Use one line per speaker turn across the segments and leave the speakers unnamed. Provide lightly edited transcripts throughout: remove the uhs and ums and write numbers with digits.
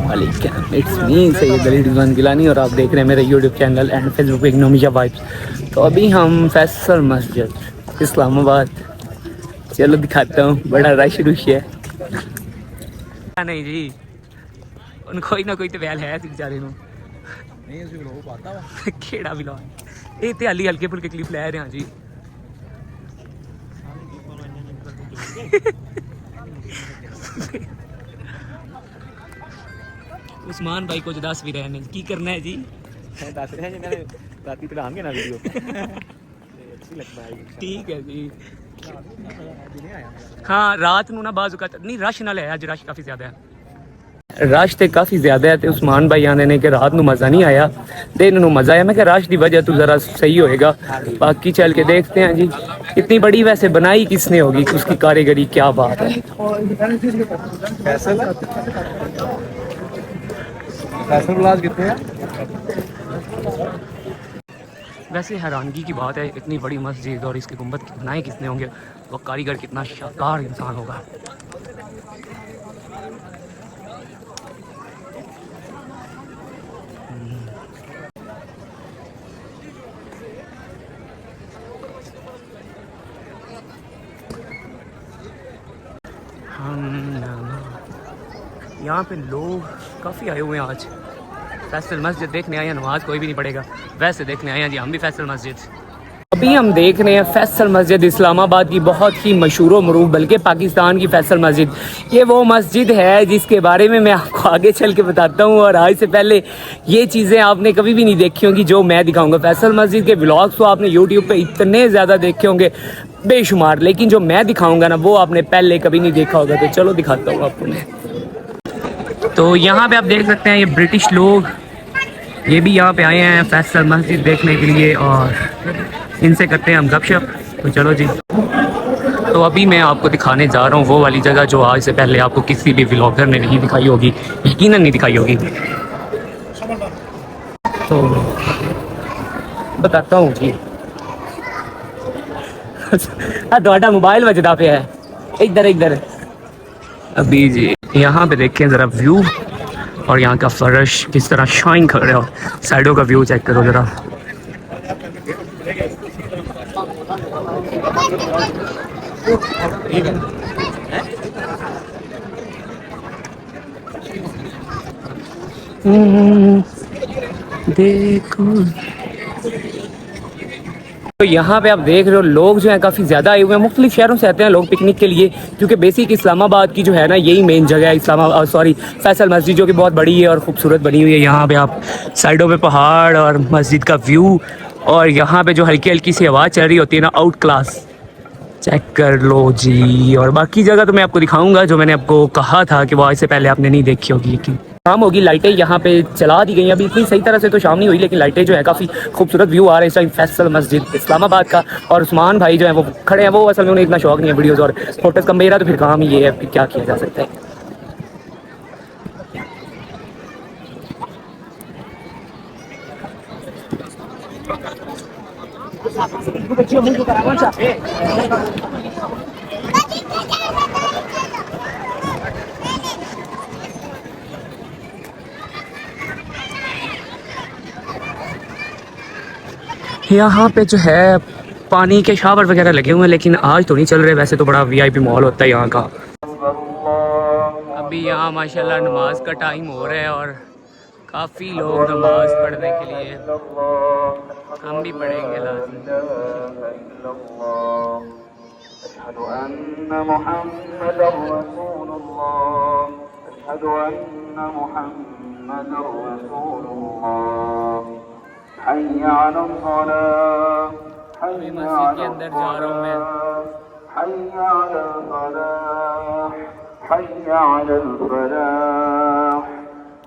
वालेकुम, it's me Syed Ali Rizwan Gilani और आप देख रहे हैं मेरा यूट्यूब चैनल एंड फेसबुक पे नोमिया वाइब्स। तो अभी हम फैसल मस्जिद इस्लामाबाद, चलो दिखाता हूँ, बड़ा रश रुश है। नहीं जी, उन कोई ना कोई तो वैल है बेचारे ਨੂੰ नहीं उसी लोग पाता वा केड़ा भी ला ਇਹ ਤੇ ਹਲੀ ਹਲਕੇ ਫੁਲਕੇ ਕਲਿੱਪ ਲੈ ਰਹੇ ਹਾਂ ਜੀ। उस्मान भाई कुछ दस भी रहे नहीं की करना है जी, दस रहे हैं राती चढ़ाएंगे ना वीडियो अच्छी लगता है। ठीक है जी। हाँ रात ਨੂੰ ਨਾ ਬਾਜ਼ੂ का नहीं रश ਨਾਲ है, ਅੱਜ रश काफ़ी ज़्यादा है। रश तो काफ़ी ज़्यादा है। तो उस्मान भाई आने ने कि रात ਨੂੰ मज़ा नहीं आया, दिन ਨੂੰ मज़ा आया। मैं क्या रश की वजह तो ज़रा सही होएगा, बाकी चल के देखते हैं जी। इतनी बड़ी वैसे बनाई किसने होगी, उसकी कारीगरी क्या बात है। वैसे हैरानगी की बात है, इतनी बड़ी मस्जिद और इसके गुंबद बनाए किसने होंगे, वो कारीगर कितना शानदार इंसान होगा। यहाँ पे लोग काफ़ी आए हुए हैं आज। फैसल मस्जिद देखने आए हैं, नमाज कोई भी नहीं पड़ेगा, वैसे देखने आए हैं जी हम भी फैसल मस्जिद। अभी हम देख रहे हैं फैसल मस्जिद इस्लामाबाद की, बहुत ही मशहूर व मरूफ, बल्कि पाकिस्तान की फैसल मस्जिद। ये वो मस्जिद है जिसके बारे में मैं आपको आगे चल के बताता हूँ, और आज से पहले ये चीज़ें आपने कभी भी नहीं देखी होंगी जो मैं दिखाऊंगा। फैसल मस्जिद के व्लॉग्स तो आपने यूट्यूब पे इतने ज़्यादा देखे होंगे बेशुमार, लेकिन जो मैं दिखाऊंगा ना वो आपने पहले कभी नहीं देखा होगा। तो चलो दिखाता हूँ आपको मैं। तो यहाँ पे आप देख सकते हैं ये ब्रिटिश लोग, ये भी यहाँ पे आए हैं फैसल मस्जिद देखने के लिए, और इनसे करते हैं हम गपशप। तो चलो जी। तो अभी मैं आपको दिखाने जा रहा हूँ वो वाली जगह जो आज से पहले आपको किसी भी व्लॉगर ने नहीं दिखाई होगी, यकीनन नहीं दिखाई होगी। तो बताता हूँ जी। ਤੁਹਾਡਾ मोबाइल बजदा पे है, इधर इधर। अभी जी यहाँ पे देखें ज़रा व्यू, और यहाँ का फर्श किस तरह शाइन कर रहा है। साइडों का व्यू चेक करो ज़रा। देखो तो यहाँ पे आप देख रहे हो लोग जो हैं काफ़ी ज़्यादा आए हुए हैं, मुख्तलिफ शहरों से आते हैं लोग पिकनिक के लिए, क्योंकि बेसिक इस्लामाबाद की जो है ना यही मेन जगह है। इस्लामाबाद फैसल मस्जिद जो कि बहुत बड़ी है और ख़ूबसूरत बनी हुई है। यहाँ पे आप साइडों पे पहाड़ और मस्जिद का व्यू, और यहाँ पे जो हल्की हल्की सी आवाज़ चल रही होती है ना, आउट क्लास चेक कर लो जी। और बाकी जगह तो मैं आपको दिखाऊंगा जो मैंने आपको कहा था कि वो आज से पहले आपने नहीं देखी होगी। लेकिन शाम होगी, लाइटें यहाँ पे चला दी गई। अभी इतनी सही तरह से तो शाम नहीं हुई, लेकिन लाइटें जो है काफ़ी खूबसूरत व्यू आ रहा है इस टाइम फैसल मस्जिद इस्लामाबाद का। और उस्मान भाई जो है वो खड़े हैं, वो असल में उन्हें इतना शौक नहीं है वीडियोज़ और फोटोज़ का। मेरा तो फिर काम ही ये है, क्या किया जा सकता है। यहाँ पे जो है पानी के शावर वगैरह लगे हुए हैं, लेकिन आज तो नहीं चल रहे। वैसे तो बड़ा वीआईपी माहौल होता है यहाँ का। अभी यहाँ माशाल्लाह नमाज का टाइम हो रहा है और काफ़ी लोग नमाज पढ़ने के लिए, हम भी पढ़ेंगे लाज़िम। अभी मस्जिद के अंदर जा रहा हूँ मैं।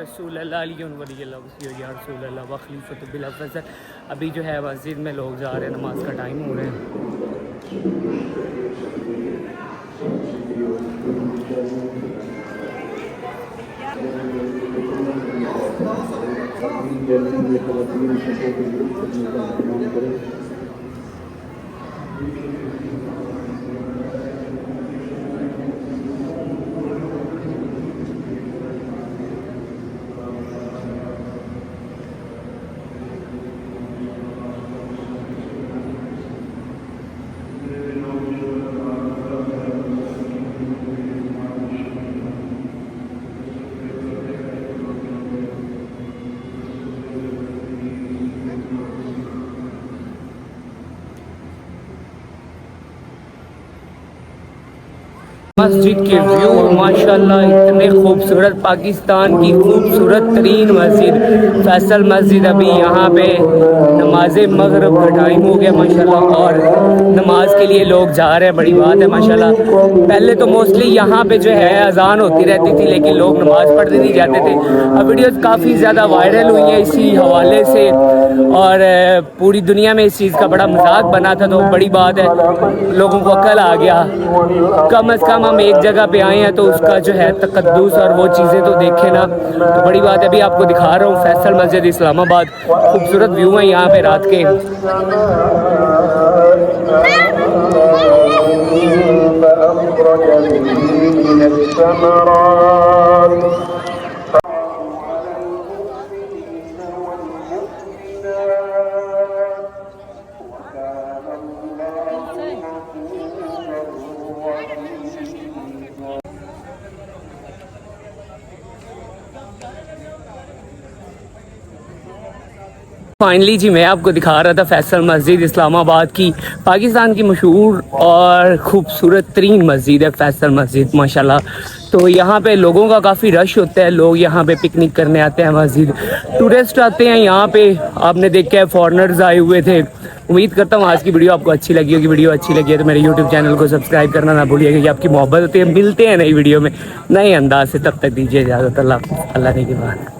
रसूल अल्लाह अली वली अल्लाह या रसूल अल्लाह व खलीफत बिला फज़ल। अभी जो है मस्जिद में लोग जा रहे हैं, नमाज का टाइम हो रहा है। मस्जिद के व्यू माशाल्लाह इतने खूबसूरत, पाकिस्तान की खूबसूरत तरीन मस्जिद फैसल मस्जिद। अभी यहाँ पे नमाज मगरिब का टाइम हो गया माशाल्लाह और नमाज के लिए लोग जा रहे हैं, बड़ी बात है माशाल्लाह। पहले तो मोस्टली यहाँ पे जो है अजान होती रहती थी लेकिन लोग नमाज पढ़ने नहीं जाते थे। अब वीडियोस काफ़ी ज़्यादा वायरल हुई हैं इसी हवाले से और पूरी दुनिया में इस चीज़ का बड़ा मजाक बना था, तो बड़ी बात है लोगों को अकल आ गया। कम अज़ कम हम एक जगह पे आए हैं तो उसका जो है तकद्दुस और वो चीज़ें तो देखें ना, तो बड़ी बात है। अभी आपको दिखा रहा हूँ फैसल मस्जिद इस्लामाबाद, खूबसूरत व्यू है यहाँ पे रात के। फाइनली जी मैं आपको दिखा रहा था फैसल मस्जिद इस्लामाबाद की, पाकिस्तान की मशहूर और ख़ूबसूरत तरीन मस्जिद है फैसल मस्जिद माशाल्लाह। तो यहाँ पे लोगों का काफ़ी रश होता है, लोग यहाँ पे पिकनिक करने आते हैं, मस्जिद टूरिस्ट आते हैं यहाँ पे। आपने देखा है फॉरेनर्स आए हुए थे। उम्मीद करता हूँ आज की वीडियो आपको अच्छी लगी होगी। वीडियो अच्छी लगी है तो मेरे यूट्यूब चैनल को सब्सक्राइब करना ना भूलिएगा, कि आपकी मोहब्बत होती है। मिलते हैं नई वीडियो में नए अंदाज से, तब तक दीजिए इजाज़त। अल्लाह ने की बात।